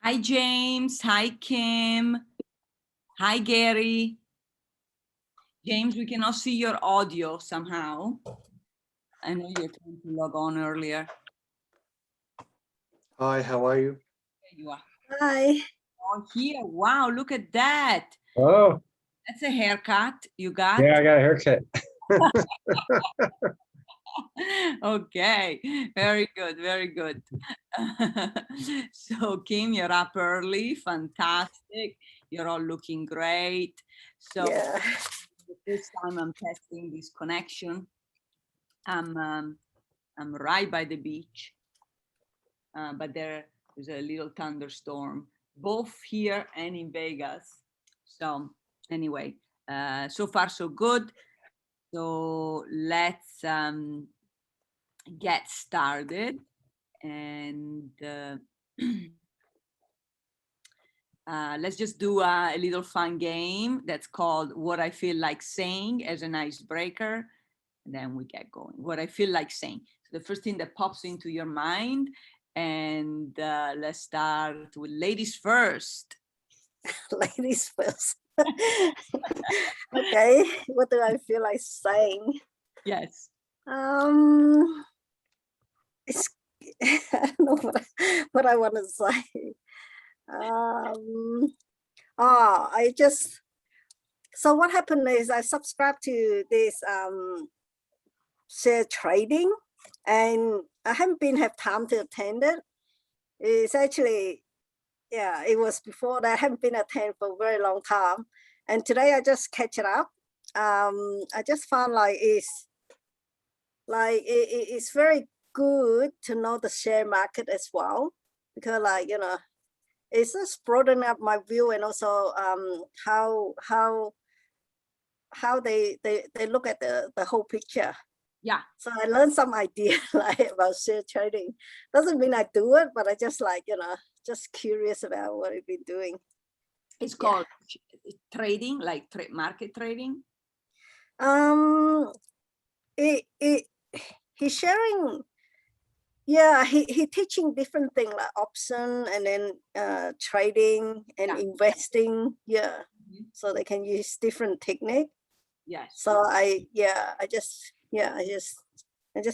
Hi, James. Hi, Kim. Hi, Gary. James, we cannot see your audio somehow. I know you're trying to log on earlier. Hi, how are you? There you are. Hi. Oh, here. Wow, look at that. Oh, That's a haircut you got. yeah, I got a haircut. Okay, very good, very good. So Kim, you're up early, fantastic. You're all looking great. So Yeah. the first time I'm testing this connection. I'm right by the beach, but there is a little thunderstorm, both here and in Vegas. So anyway, so far so good. So let's get started, and let's just do a little fun game that's called What I Feel Like Saying as an icebreaker, and then we get going. What I feel like saying. So the first thing that pops into your mind, and let's start with ladies first. Ladies first. Okay, what do I feel like saying? Yes. It's I don't know what I want to say. So what happened is I subscribed to this share trading, and I haven't have time to attend it. It's actually, yeah, it was before that. I haven't been attended for a very long time, and today I just catch it up. I just found it's very good to know the share market as well, because it's just broaden up my view, and also how they look at the whole picture. Yeah. So I learned some idea about share trading. Doesn't mean I do it, but I just just curious about what I've been doing. It's called trading, like market trading. He's sharing. Yeah, he teaching different things like option, and then trading and investing. Yeah, so they can use different technique. Yes. So I just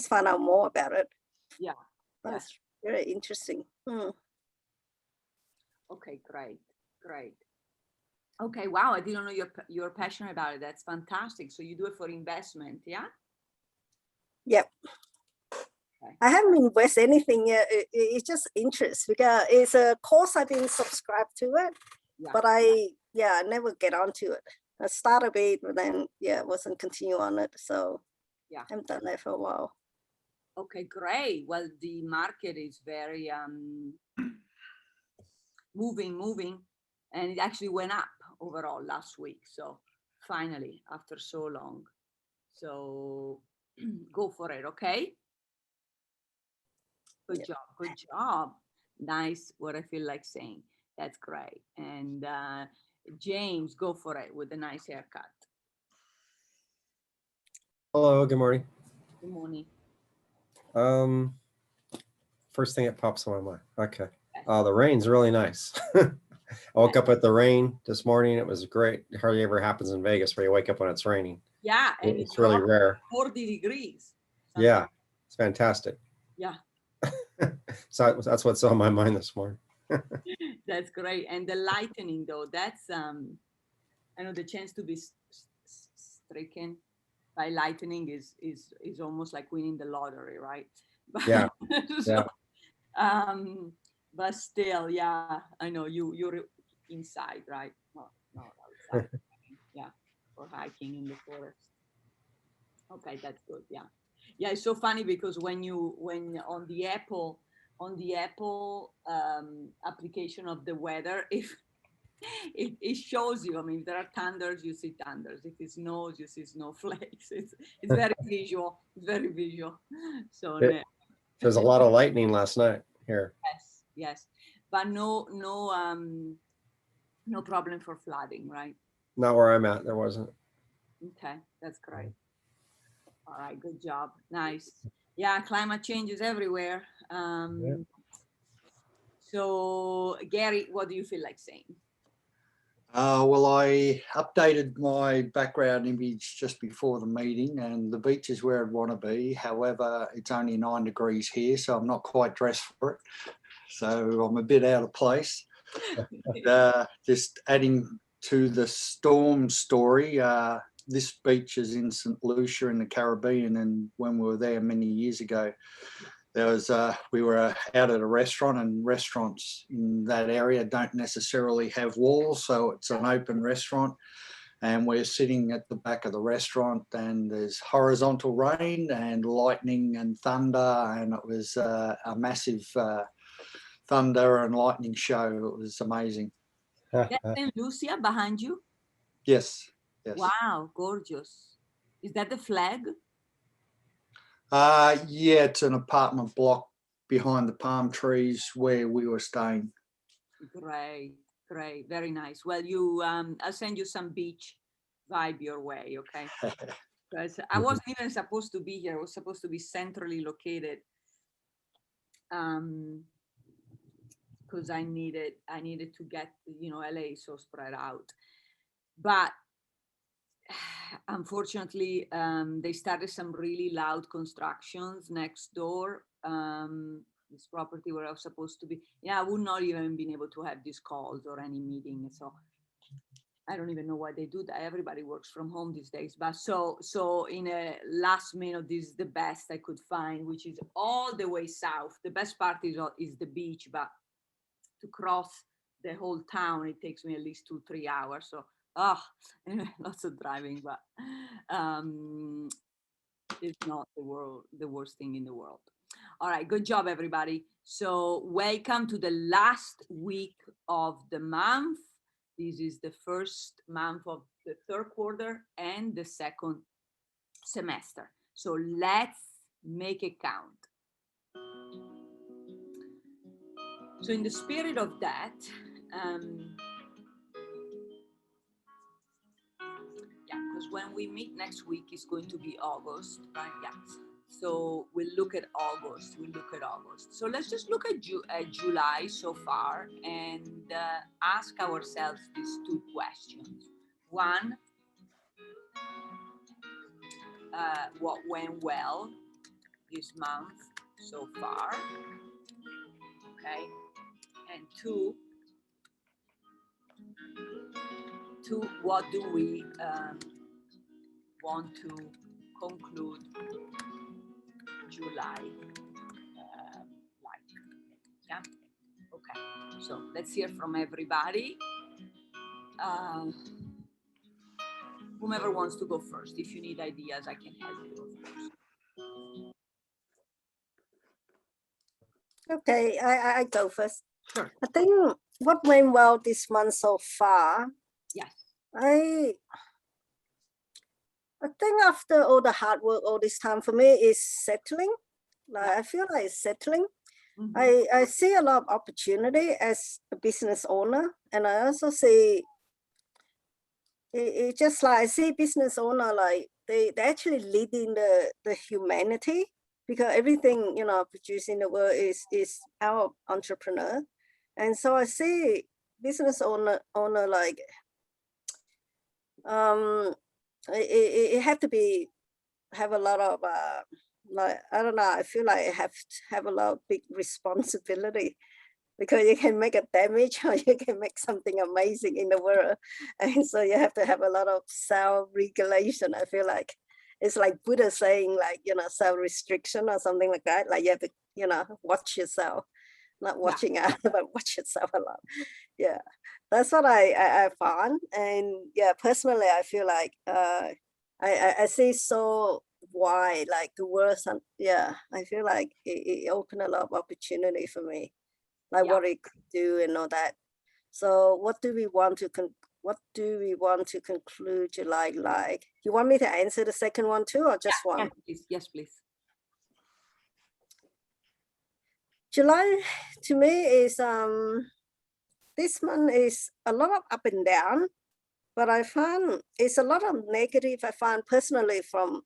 found out more about it. Yeah, that's very interesting. Okay, great. Okay, wow, I didn't know you're passionate about it. That's fantastic. So you do it for investment, yeah? Yep. Okay. I haven't invested anything yet. It's just interest, because it's a course I didn't subscribe to it, but I never get onto it. I started it, but then wasn't continue on it. So I haven't done that for a while. Okay, great. Well, the market is very moving, and it actually went up overall last week. So finally, after so long. So go for it, okay? Good job. Nice, what I feel like saying. That's great. And James, go for it with a nice haircut. Hello, good morning. Good morning. First thing that pops in my mind. Okay. The rain's really nice. I woke up with the rain this morning. It was great. It hardly ever happens in Vegas where you wake up when it's raining. Yeah, and it's really rare. 40 degrees. Something. Yeah, it's fantastic. Yeah. So that's what's on my mind this morning. That's great. And the lightning, though, that's I know the chance to be stricken by lightning is almost like winning the lottery, right? Yeah. So, but still, yeah, I know you're inside, right? No, outside. Yeah, or hiking in the forest. Okay, that's good. Yeah. Yeah, it's so funny because when on the Apple application of the weather, if it shows you, I mean, if there are thunders, you see thunders. If it snows, you see snowflakes. It's very visual. It's very visual. So There's a lot of lightning last night here. yes, but no problem for flooding, right? Not where I'm at. There wasn't. Okay, that's great. All right, good job. Nice. Yeah, climate change is everywhere. So, Gary, what do you feel like saying? Well, I updated my background image just before the meeting, and the beach is where I'd want to be. However, it's only 9 degrees here, so I'm not quite dressed for it. So I'm a bit out of place. Just adding to the storm story, this beach is in St. Lucia in the Caribbean, and when we were there many years ago, there was we were out at a restaurant, and restaurants in that area don't necessarily have walls, so it's an open restaurant, and we're sitting at the back of the restaurant, and there's horizontal rain and lightning and thunder, and it was a massive thunder and lightning show. It was amazing. That's St. Lucia behind you? Yes. Wow, gorgeous. Is that the flag? Yeah, it's an apartment block behind the palm trees where we were staying. Great, very nice. Well, I'll send you some beach vibe your way, okay? Because I wasn't even supposed to be here. I was supposed to be centrally located. Because I needed to get, LA is so spread out. But unfortunately, they started some really loud constructions next door. This property where I was supposed to be. Yeah, I would not even been able to have these calls or any meeting. So I don't even know why they do that. Everybody works from home these days. But so in a last minute, this is the best I could find, which is all the way south. The best part is the beach, but to cross the whole town, it takes me at least 2-3 hours. So lots of driving, but it's not the worst thing in the world. All right, good job, everybody. So welcome to the last week of the month. This is the first month of the third quarter and the second semester. So let's make it count. So in the spirit of that, because when we meet next week, it's going to be August, right? Yeah. So we'll look at August. So let's just look at July so far and ask ourselves these two questions. One, what went well this month so far? Okay. And two, what do we want to conclude July like? Yeah. Okay. So let's hear from everybody. Whomever wants to go first. If you need ideas, I can help you, of course. Okay, I go first. Sure. I think what went well this month so far. Yes. I think after all the hard work all this time, for me is settling. I feel like it's settling. Mm-hmm. I see a lot of opportunity as a business owner, and I also see it just like I see business owner like they actually leading the humanity, because everything produced in the world is our entrepreneur, and so I see business owner like it have to have a lot of like I don't know. I feel like I have to have a lot of big responsibility, because you can make a damage or you can make something amazing in the world, and so you have to have a lot of self-regulation. I feel like it's like Buddha saying, like self-restriction or something like that. Like you have to watch yourself, not watching out, but watch yourself a lot. Yeah, that's what I found. And yeah, personally, I feel like I see so wide, like the worst. And yeah, I feel like it opened a lot of opportunity for me, like Yeah. what it could do and all that. So what do we want to conclude July like? You want me to answer the second one too, or just one? Yes, please. Yes, please. July to me is this month is a lot of up and down, but I found it's a lot of negative. I found personally from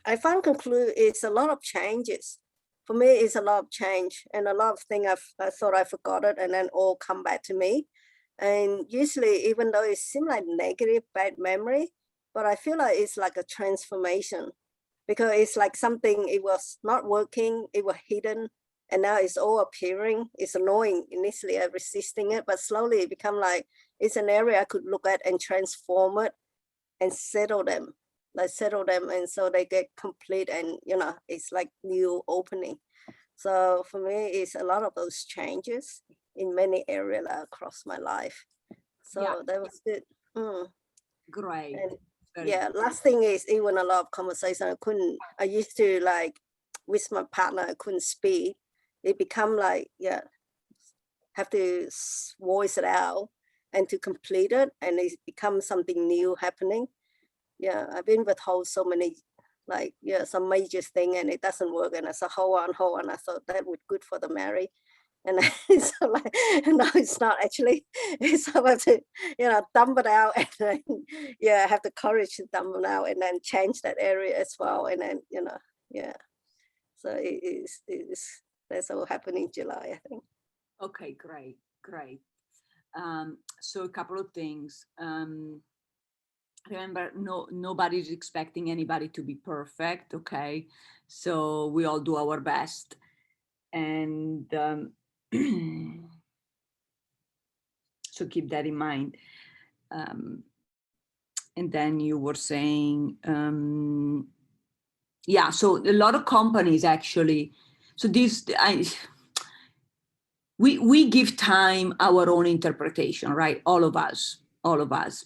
I found conclude it's a lot of changes. For me, it's a lot of change and a lot of things I thought I forgot it and then all come back to me. And usually, even though it seems like negative, bad memory, but I feel like it's like a transformation because it's like something, it was not working, it was hidden, and now it's all appearing. It's annoying. Initially, I'm resisting it, but slowly it become like it's an area I could look at and transform it and settle them. And so they get complete, and it's like new opening. So for me, it's a lot of those changes in many areas across my life. So Yeah. that was good. Great. And Very yeah, good. last thing is even a lot of conversation. I used to like with my partner, I couldn't speak. It become like, have to voice it out and to complete it. And it becomes something new happening. Yeah, I've been withhold so many, like, some major thing and it doesn't work. And I said, hold on. I thought that would good for the marriage. And so like, no, it's not actually. It's about to, dump it out and then, have the courage to dump it out and then change that area as well. And then, so it is, that's all happening in July, I think. Okay, great. So a couple of things. Remember, nobody's expecting anybody to be perfect, okay? So we all do our best. And so keep that in mind. And then you were saying, so a lot of companies actually, so we give time our own interpretation, right? All of us,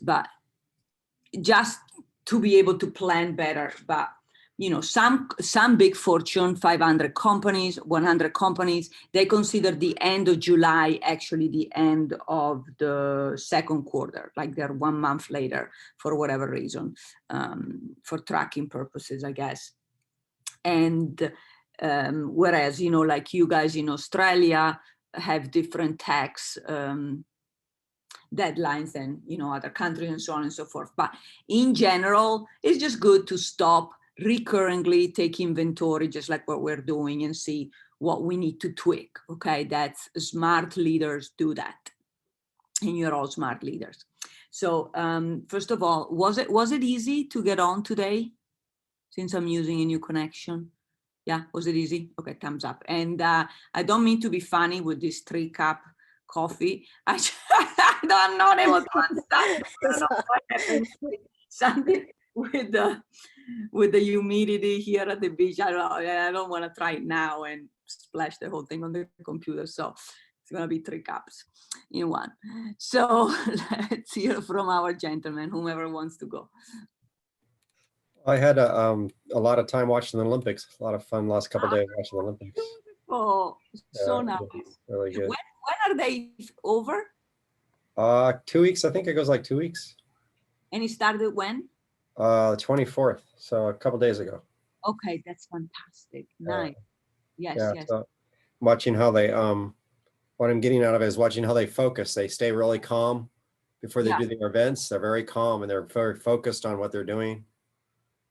but just to be able to plan better. But some big Fortune 500 companies, 100 companies, they consider the end of July actually the end of the second quarter, like they're 1 month later for whatever reason, for tracking purposes, I guess. And whereas, like you guys in Australia have different tax deadlines than other countries and so on and so forth. But in general, it's just good to stop, recurrently take inventory, just like what we're doing, and see what we need to tweak. Okay, that's smart leaders do that, and you're all smart leaders. So first of all, was it easy to get on today, since I'm using a new connection? Yeah, was it easy? Okay, thumbs up. And I don't mean to be funny with this 3-cup coffee. I'm not able to understand. I don't know what happened. Something with the humidity here at the beach. I don't want to try it now and splash the whole thing on the computer. So it's gonna be 3 cups in one. So let's hear from our gentleman, whomever wants to go. I had a lot of time watching the Olympics. A lot of fun last couple of days watching the Olympics. Oh, so nice. Really good. When are they over? 2 weeks. I think it goes like 2 weeks. And it started when? 24th. So a couple days ago. Okay, that's fantastic. Nice. Yes. So watching how they what I'm getting out of it is watching how they focus. They stay really calm before they do their events. They're very calm and they're very focused on what they're doing.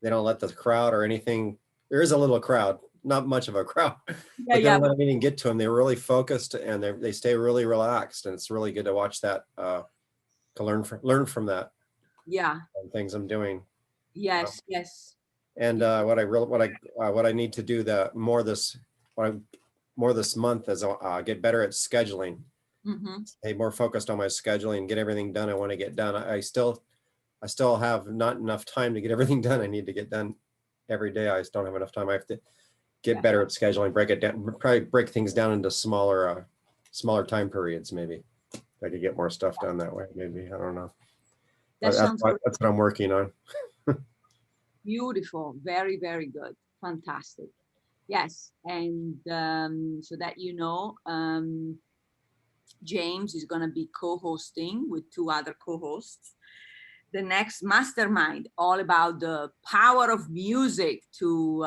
They don't let the crowd or anything. There is a little crowd, not much of a crowd, but they don't let anything get to them. They're really focused and they stay really relaxed, and it's really good to watch that, to learn from that. Yeah, things I'm doing. Yes. And what I need to do more this month is get better at scheduling. Stay more focused on my scheduling, get everything done I want to get done. I still have not enough time to get everything done I need to get done every day. I just don't have enough time. I have to get better at scheduling, break it down, probably break things down into smaller time periods. Maybe I could get more stuff done that way. Maybe, I don't know. That's what I'm working on. Beautiful. Very, very good. Fantastic. Yes. And so that you know, James is going to be co-hosting with 2 other co-hosts the next mastermind, all about the power of music to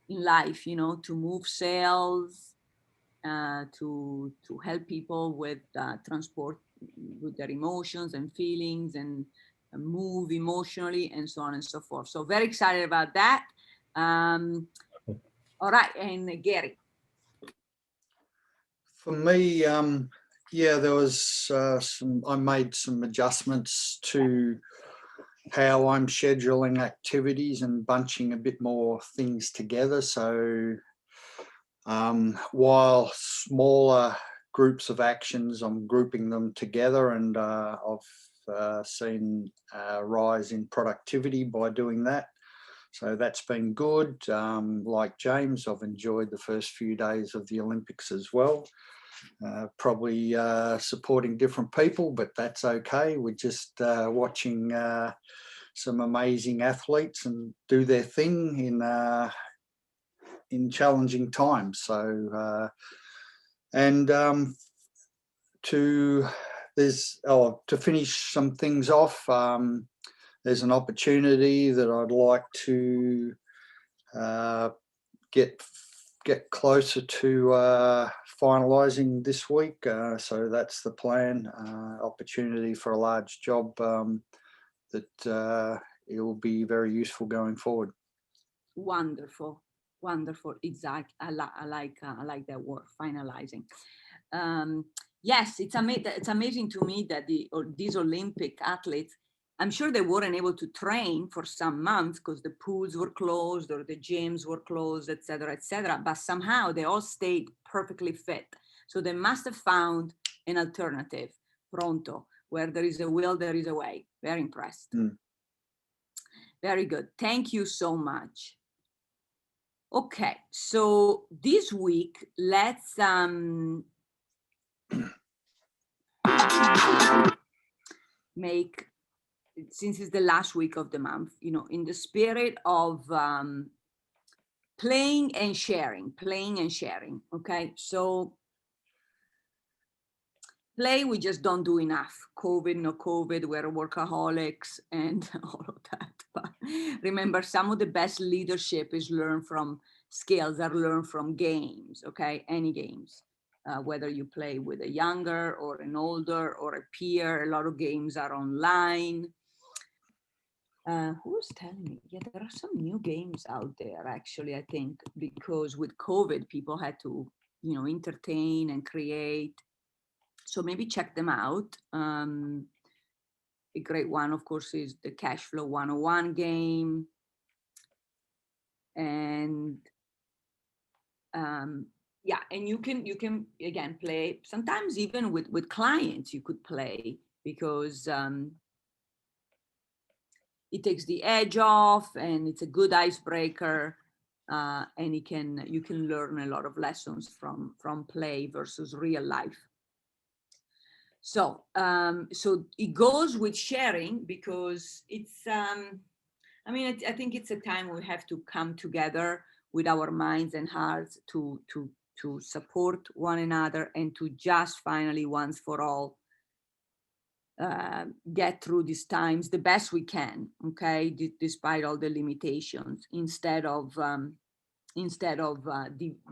in life, you know, to move sales, to help people with transport with their emotions and feelings and move emotionally and so on and so forth. So very excited about that. All right, and Gary. For me, yeah, there was I made some adjustments to how I'm scheduling activities and bunching a bit more things together. So while smaller groups of actions, I'm grouping them together, and I've seen a rise in productivity by doing that. So that's been good. Like James, I've enjoyed the first few days of the Olympics as well. Probably supporting different people, but that's okay. We're just watching some amazing athletes and do their thing in challenging times. So to finish some things off, there's an opportunity that I'd like to get closer to finalising this week. So that's the plan. Opportunity for a large job that it will be very useful going forward. Wonderful, wonderful. Exact. I like that word, finalizing. Yes, it's amazing to me that these Olympic athletes, I'm sure they weren't able to train for some months because the pools were closed or the gyms were closed, etc., etc. But somehow they all stayed perfectly fit. So they must have found an alternative, pronto. Where there is a will, there is a way. Very impressed. Very good. Thank you so much. Okay, so this week, let's make, since it's the last week of the month, you know, in the spirit of playing and sharing, okay? So play, we just don't do enough. COVID, no COVID, we're workaholics and all of that. But remember, some of the best leadership is learned from skills are learned from games, okay? Any games. Whether you play with a younger or an older or a peer, a lot of games are online. Who was telling me? Yeah, there are some new games out there, actually, I think, because with COVID, people had to, you know, entertain and create. So maybe check them out. A great one, of course, is the Cash Flow 101 game. And yeah, and you can again play sometimes even with clients. You could play because it takes the edge off, and it's a good icebreaker, and you can learn a lot of lessons from play versus real life. So so it goes with sharing because it's I mean, I think it's a time we have to come together with our minds and hearts to support one another and to just finally once for all get through these times the best we can, okay, despite all the limitations, instead of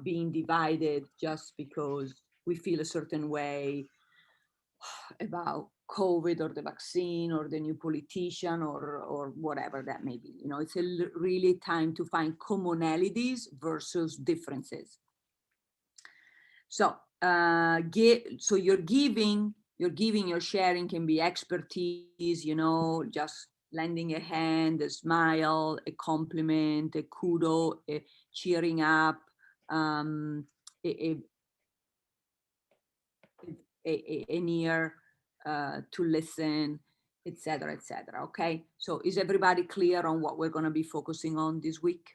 being divided just because we feel a certain way about COVID or the vaccine or the new politician or whatever that may be. You know, it's really time to find commonalities versus differences. So so you're giving, your sharing can be expertise, you know, just lending a hand, a smile, a compliment, a kudo, a cheering up, an ear to listen, etc., etc. Okay, so is everybody clear on what we're going to be focusing on this week?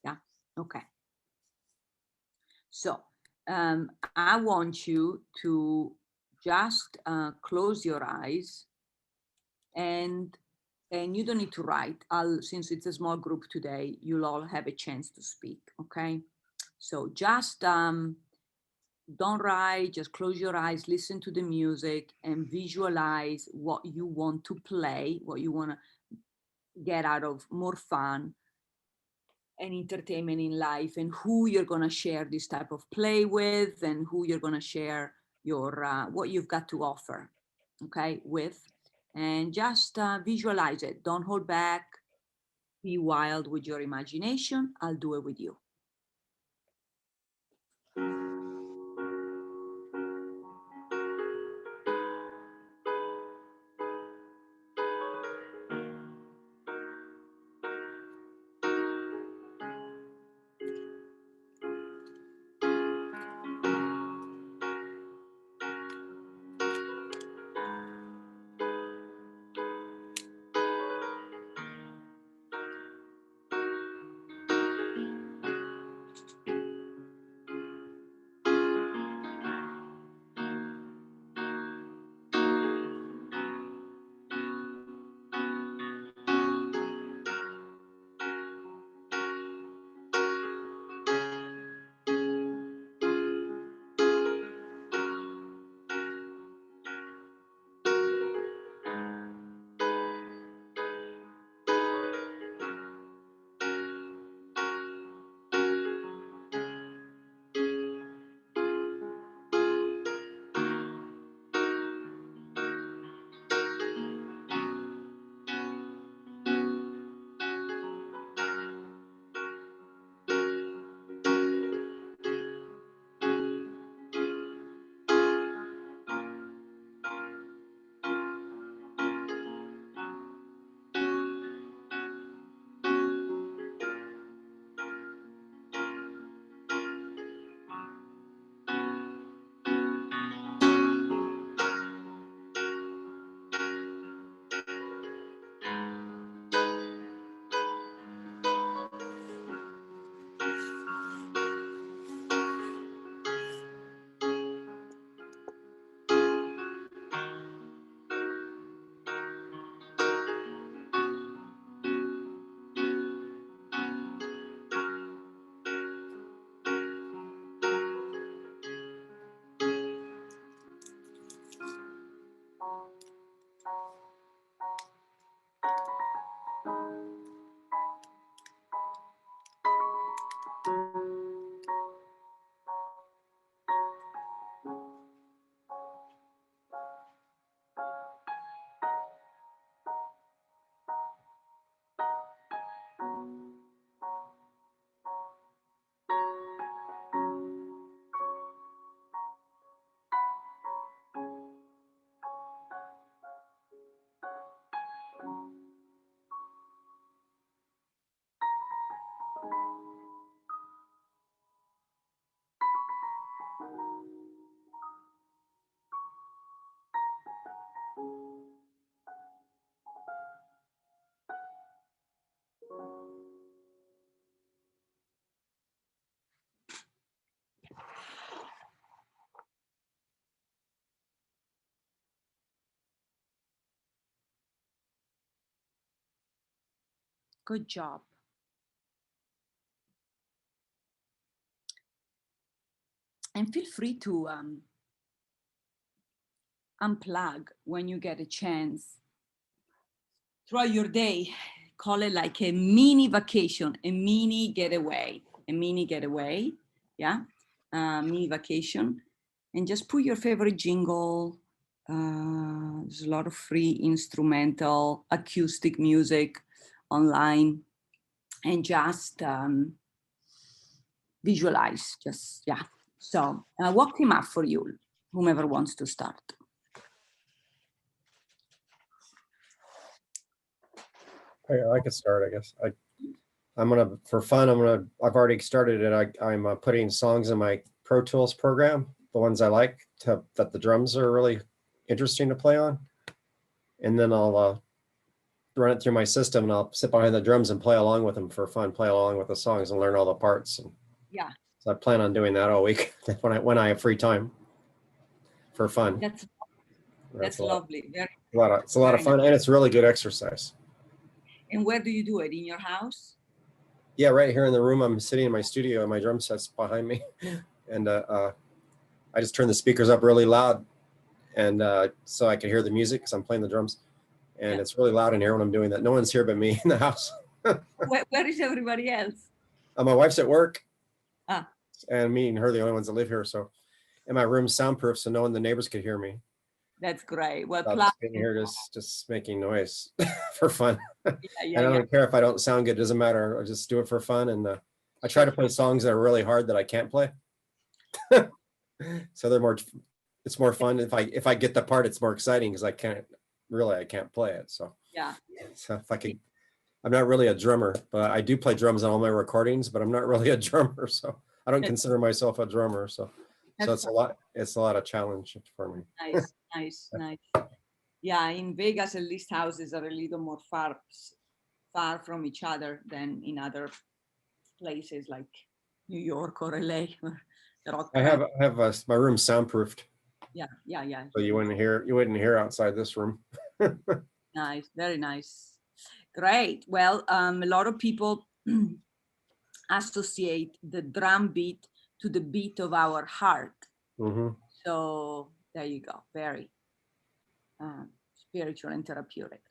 Yeah. Okay. So I want you to just close your eyes and And you don't need to write. Since it's a small group today, you'll all have a chance to speak, okay? So just don't write, just close your eyes, listen to the music and visualize what you want to play, what you want to get out of more fun and entertainment in life, and who you're going to share this type of play with, and who you're going to share your what you've got to offer, okay, with. And just visualize it. Don't hold back. Be wild with your imagination. I'll do it with you. Good job. And feel free to unplug when you get a chance throughout your day. Call it like a mini vacation, a mini getaway, yeah, mini vacation. And just put your favorite jingle. There's a lot of free instrumental acoustic music online, and just visualize, just, yeah. So what came up for you, whomever wants to start? I could start, I guess. I'm gonna, for fun, I've already started it. I'm putting songs in my Pro Tools program, the ones I like, that the drums are really interesting to play on. And then I'll run it through my system, and I'll sit behind the drums and play along with them for fun, play along with the songs and learn all the parts. And yeah. So I plan on doing that all week when I have free time for fun. That's lovely. It's a lot of fun, and it's really good exercise. And where do you do it? In your house? Yeah, right here in the room. I'm sitting in my studio and my drum set's behind me. And I just turn the speakers up really loud and so I can hear the music because I'm playing the drums. And it's really loud in here when I'm doing that. No one's here but me in the house. Where is everybody else? My wife's at work. Ah. And me and her are the only ones that live here. So, and my room's soundproof, so no one, the neighbors could hear me. That's great. Well, I'm plus, just sitting here just making noise for fun. yeah, I don't care if I don't sound good. It doesn't matter. I just do it for fun. And I try to play songs that are really hard that I can't play. So it's more fun. If I get the part, it's more exciting because I can't play it. So so if I could, I'm not really a drummer, but I do play drums on all my recordings, but I'm not really a drummer. So I don't consider myself a drummer. So it's a lot of challenge for me. Nice. Yeah, in Vegas, at least houses are a little more far from each other than in other places like New York or LA. I have my room soundproofed. Yeah. So you wouldn't hear outside this room. Nice, very nice. Great. Well, a lot of people associate the drum beat to the beat of our heart. Mm-hmm. So there you go. Very spiritual and therapeutic.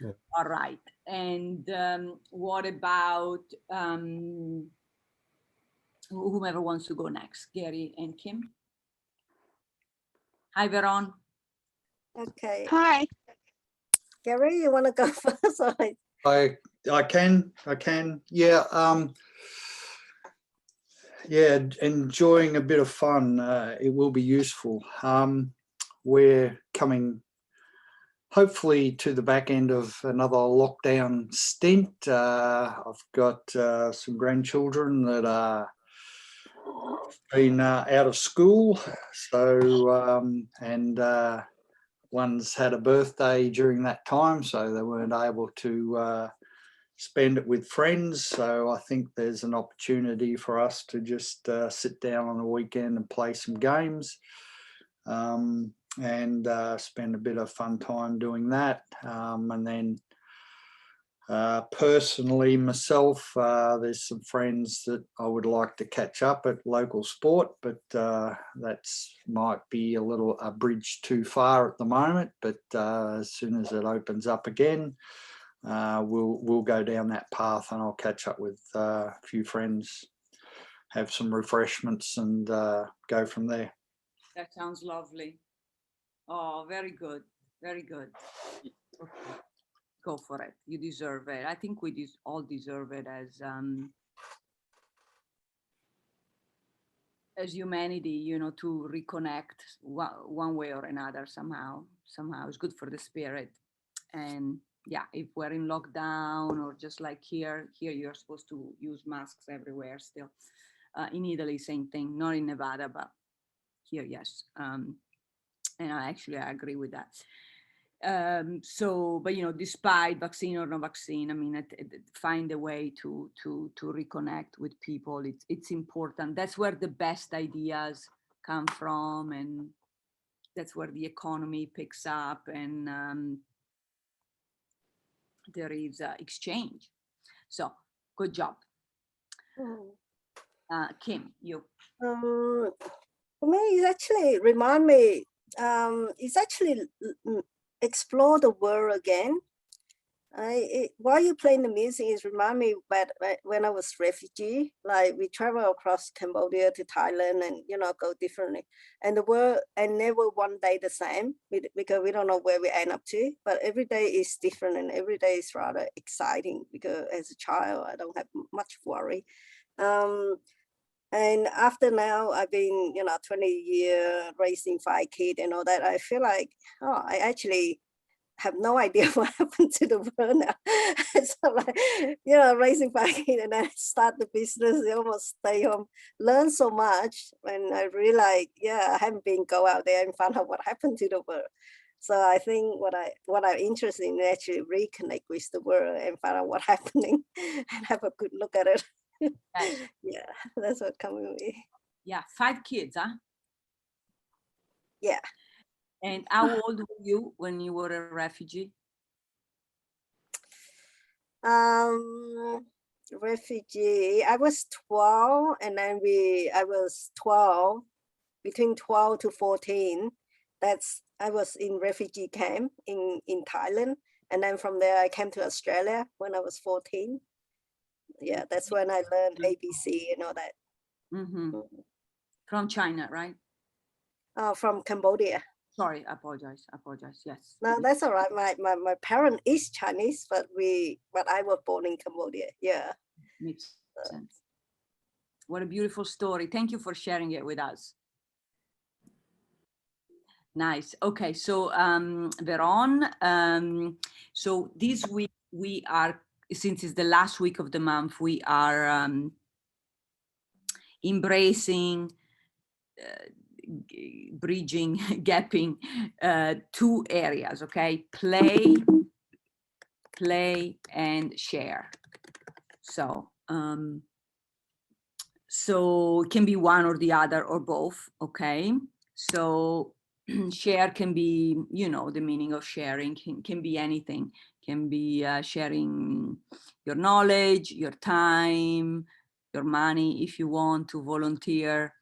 Yeah. All right. And what about whomever wants to go next? Gary and Kim. Hi, Veron. Okay. Hi. Gary, you want to go first? I can. Yeah, enjoying a bit of fun. It will be useful. We're coming hopefully to the back end of another lockdown stint. I've got some grandchildren that are been out of school, so one's had a birthday during that time, so they weren't able to spend it with friends. So I think there's an opportunity for us to just sit down on the weekend and play some games and spend a bit of fun time doing that. And then personally myself, there's some friends that I would like to catch up at local sport, but that's might be a bridge too far at the moment. But as soon as it opens up again, we'll go down that path, and I'll catch up with a few friends, have some refreshments, and go from there. That sounds lovely. Oh, very good. Very good. Okay. Go for it. You deserve it. I think we all deserve it as humanity, to reconnect one way or another somehow. It's good for the spirit. And yeah, if we're in lockdown or just like here you're supposed to use masks everywhere still. In Italy, same thing. Not in Nevada, but here, yes. And I agree with that. But despite vaccine or no vaccine, I mean, find a way to reconnect with people. It's important. That's where the best ideas come from, and that's where the economy picks up, and there is exchange. So good job. Kim, you. For me, it actually remind me, it's actually explore the world again. While you playing the music, it remind me that when I was refugee, like we travel across Cambodia to Thailand and, go differently. And the world, and never one day the same because we don't know where we end up to, but every day is different and every day is rather exciting because as a child, I don't have much worry. And after now, I've been, 20 years raising 5 kids and all that. I feel like, I actually have no idea what happened to the world now. So like, raising 5 kids and then I start the business, I almost stay home, learn so much. And I realize, I haven't been go out there and find out what happened to the world. So I think what I'm interested in is actually reconnect with the world and find out what's happening and have a good look at it. Yeah, that's what coming with me. Yeah, 5 kids, huh? Yeah. And how old were you when you were a refugee? Refugee. I was 12, and then I was 12, between 12 to 14. I was in refugee camp in Thailand, and then from there I came to Australia when I was 14. Yeah, that's when I learned ABC and all that. Mm-hmm. From China, right? From Cambodia. Sorry, I apologize. Yes. No, that's all right. My parent is Chinese, but I was born in Cambodia. Yeah. Makes sense. What a beautiful story. Thank you for sharing it with us. Nice. Okay, so Veron, so this week we are, since it's the last week of the month, we are embracing, bridging, gapping two areas, okay? Play and share. So, so it can be one or the other or both, okay? So share can be, you know, the meaning of sharing can be anything. Can be sharing your knowledge, your time, your money, if you want to volunteer.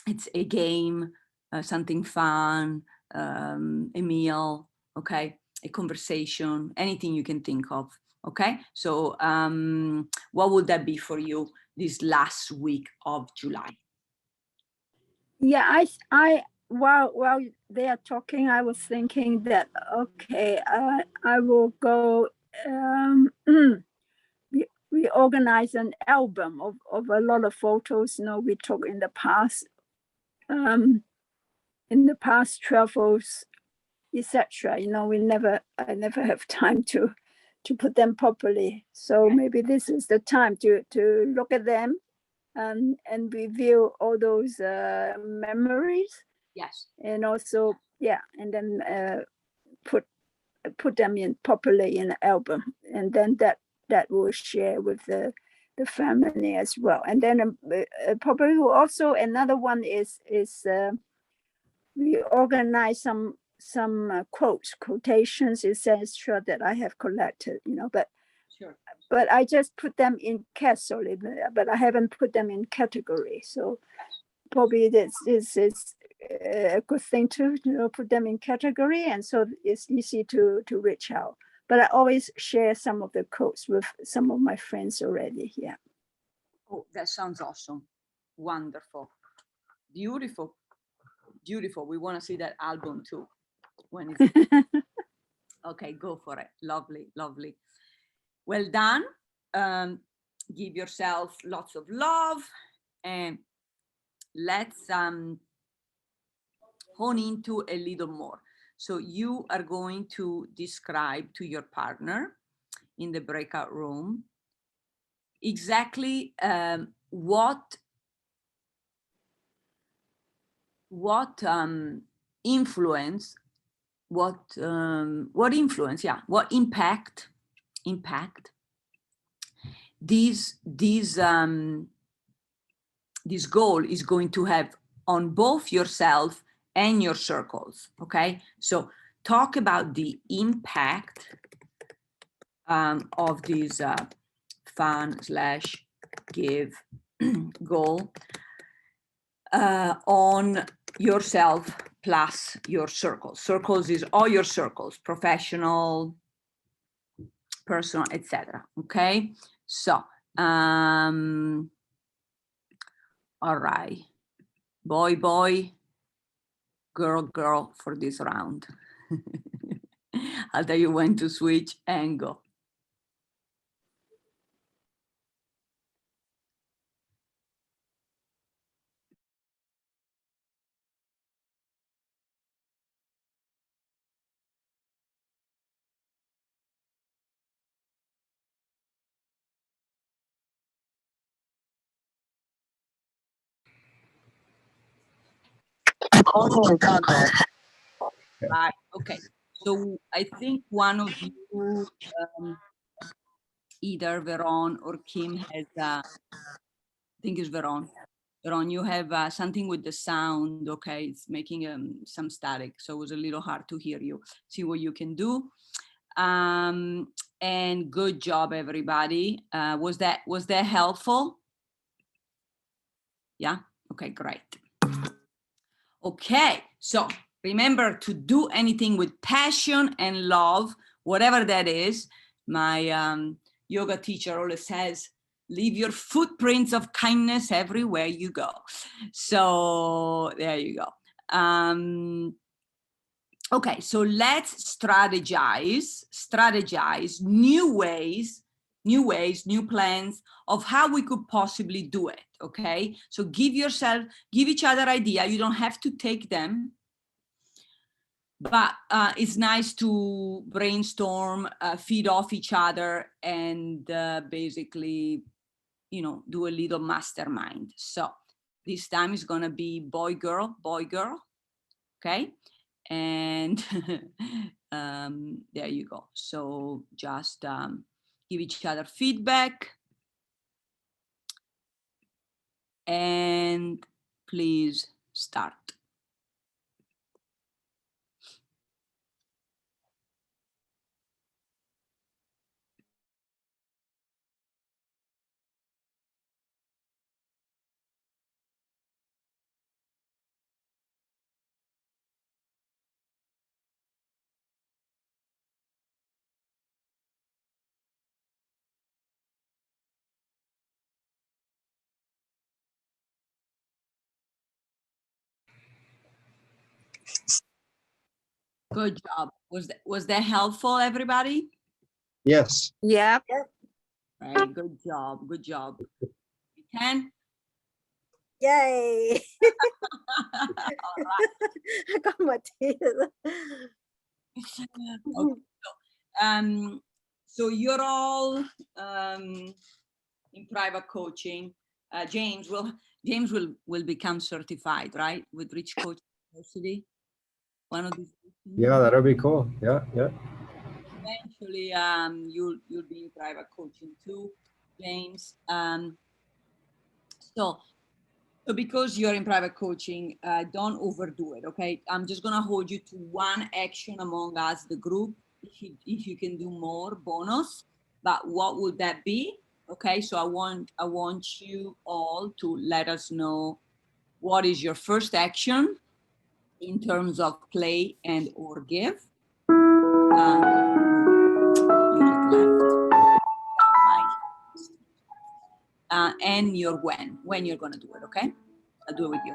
It's a game, something fun, a meal, okay? A conversation, anything you can think of, okay? So what would that be for you this last week of July? Yeah, while they are talking, I was thinking that, okay, I will go, we organize an album of a lot of photos, you know, we took in the past travels, etc. You know, I never have time to put them properly. So maybe this is the time to look at them and review all those memories. Yes. And also, yeah, and then put them in properly in an album, and then that will share with the family as well. And then probably also another one is we organize some quotations, etc. that I have collected, you know, but Sure. But I just put them in capsule, but I haven't put them in category. So probably this is a good thing to, you know, put them in category, and so it's easy to reach out. But I always share some of the quotes with some of my friends already. Yeah. Oh, that sounds awesome. Wonderful. Beautiful. Beautiful. We want to see that album too. When is it? Okay, go for it. Lovely, lovely. Well done. Give yourself lots of love, and let's hone into a little more. So you are going to describe to your partner in the breakout room exactly what influence, what impact this goal is going to have on both yourself and your circles. Okay, so talk about the impact of this fun/give goal on yourself plus your circles. Circles is all your circles, professional, personal, etc. Okay, so all right, boy, girl for this round. I'll tell you when to switch and go. Right. Okay. So I think one of you, either Veron or Kim, has. I think it's Veron. Veron, you have something with the sound. Okay, it's making some static, so it was a little hard to hear you. See what you can do. And And good job, everybody. Was that helpful? Yeah, okay, great. Okay, so remember to do anything with passion and love, whatever that is. My yoga teacher always says, leave your footprints of kindness everywhere you go. So there you go. Okay, so let's strategize new ways, new plans of how we could possibly do it. Okay, so give each other idea. You don't have to take them, but it's nice to brainstorm, feed off each other, and basically, you know, do a little mastermind. So this time is gonna be boy, girl, okay? And there you go. So just give each other feedback, and please start. Good job. Was that helpful, everybody? Yes. Yeah. Right, good job, good job. You can? Yay! All right. I got my tears. Okay. So you're all in private coaching. James will become certified, right, with Rich Coach University. One of these. Yeah, that'll be cool. Yeah, yeah. Eventually, you'll be in private coaching too, James. So because you're in private coaching, don't overdo it. Okay, I'm just gonna hold you to one action among us, the group. If you can do more, bonus. But what would that be? Okay, so I want you all to let us know what is your first action in terms of play and or give. You just left. And your when you're gonna do it. Okay, I'll do it with you.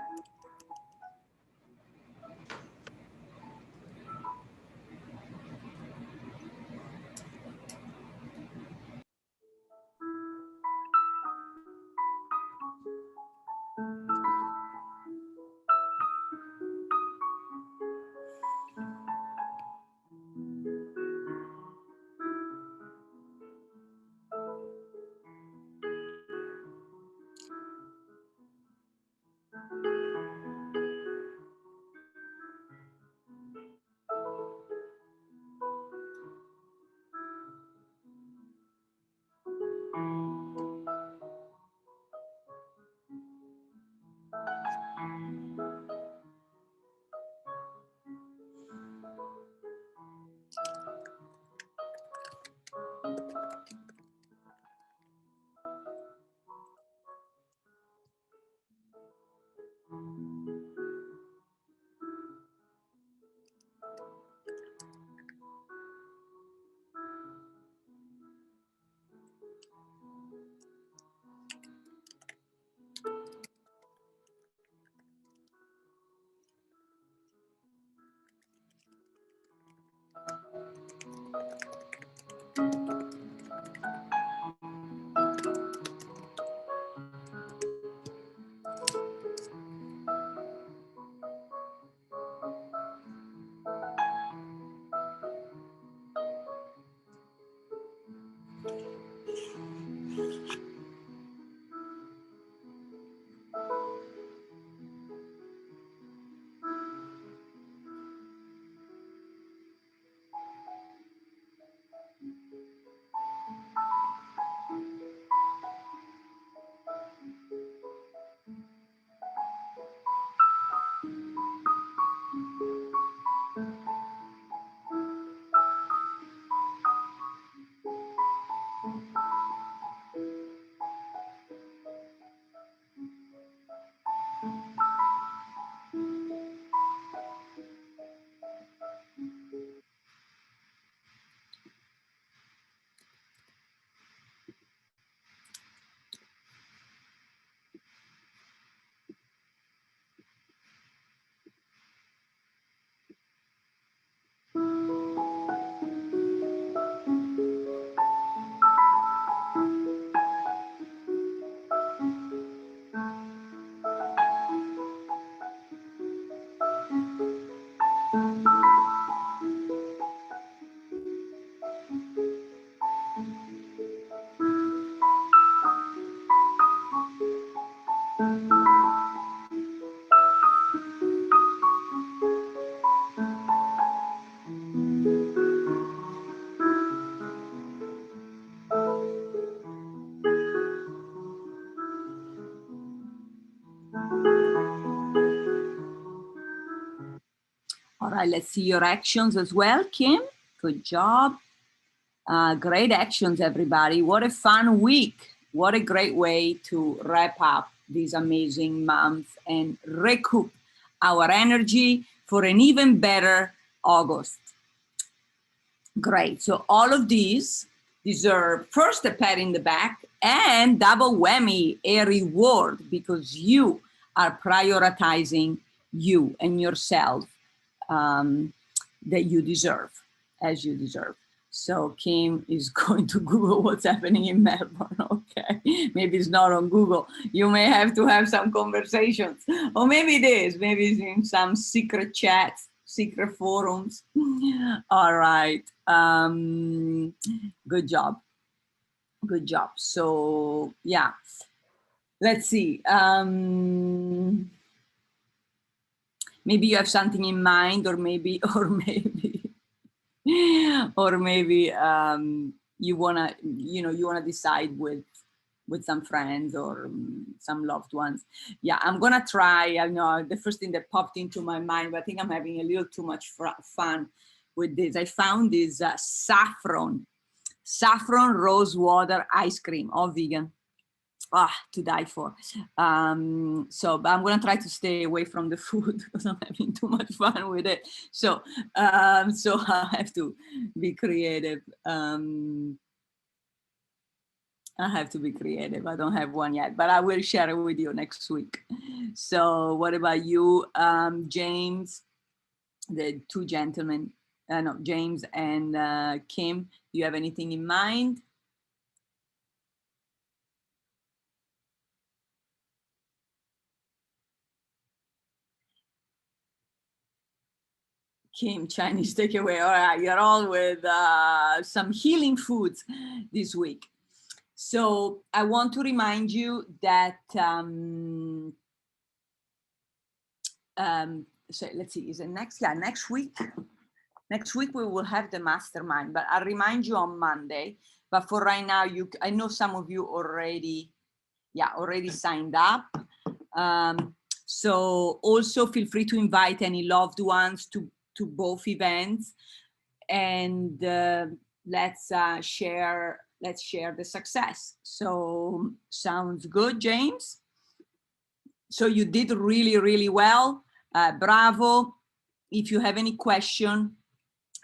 right, let's see your actions as well, Kim. Good job. Great actions, everybody. What a fun week. What a great way to wrap up this amazing month and recoup our energy for an even better August. Great. So all of these deserve first a pat in the back and double whammy, a reward, because you are prioritizing you and yourself that you deserve, as you deserve. So Kim is going to Google what's happening in Melbourne. Okay, maybe it's not on Google. You may have to have some conversations, or maybe it is. Maybe it's in some secret chats, secret forums. All right. Good job. Good job. So yeah, let's see. Maybe you have something in mind, or maybe you wanna, decide with some friends or some loved ones. Yeah, I'm gonna try. I know the first thing that popped into my mind, but I think I'm having a little too much fun with this. I found this saffron rose water ice cream, all vegan. To die for. But I'm gonna try to stay away from the food because I'm having too much fun with it. So I have to be creative. I have to be creative. I don't have one yet, but I will share it with you next week. So what about you, James? The two gentlemen, James and Kim, do you have anything in mind? Kim, Chinese takeaway. All right, you're all with some healing foods this week. So I want to remind you that, so let's see, is it next? Yeah, next week. Next week we will have the mastermind, but I'll remind you on Monday. But for right now, I know some of you already signed up. So also feel free to invite any loved ones to both events, and let's share the success. So sounds good, James? So you did really, really well. Bravo. If you have any question,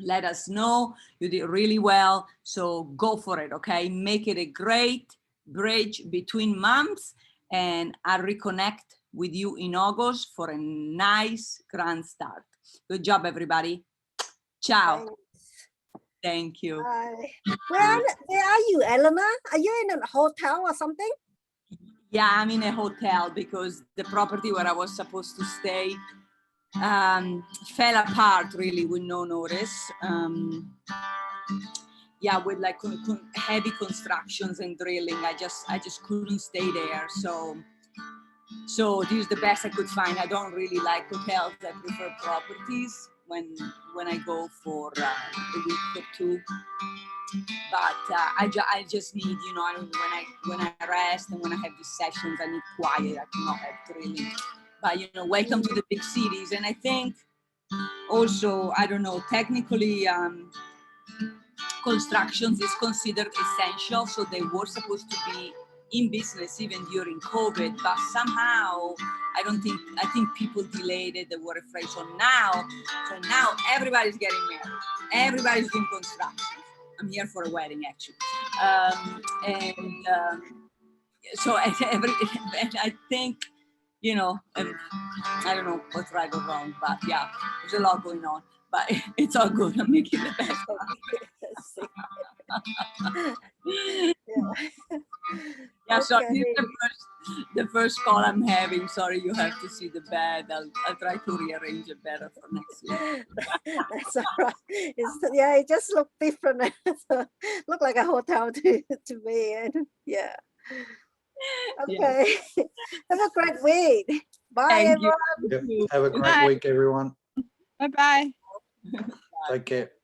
let us know. You did really well. So go for it, okay? Make it a great bridge between months, and I'll reconnect with you in August for a nice grand start. Good job, everybody. Ciao. Thanks. Thank you. Bye. Where are you, Elena? Are you in a hotel or something? Yeah, I'm in a hotel because the property where I was supposed to stay fell apart really with no notice. Yeah, with like heavy constructions and drilling. I just couldn't stay there. So this is the best I could find. I don't really like hotels. I prefer properties when I go for a week or two. But I just need, when I rest and when I have these sessions, I need quiet. I cannot have drilling. But welcome to the big cities. And I think also, I don't know, technically constructions is considered essential. So they were supposed to be in business even during COVID, but somehow I think people delayed it. They were afraid. So now everybody's getting married. Everybody's doing construction. I'm here for a wedding, actually. So I think, I don't know what's right or wrong, but yeah, there's a lot going on, but it's all good. I'm making the best of it. Yeah, so this is the first call I'm having. Sorry, you have to see the bed. I'll try to rearrange it better for next week. That's all right. It just looked different. Look like a hotel to me. And yeah. Okay. Yeah. Have a great week. Bye, Thank everyone. Yep. Have a great week, everyone. Bye-bye. Take care.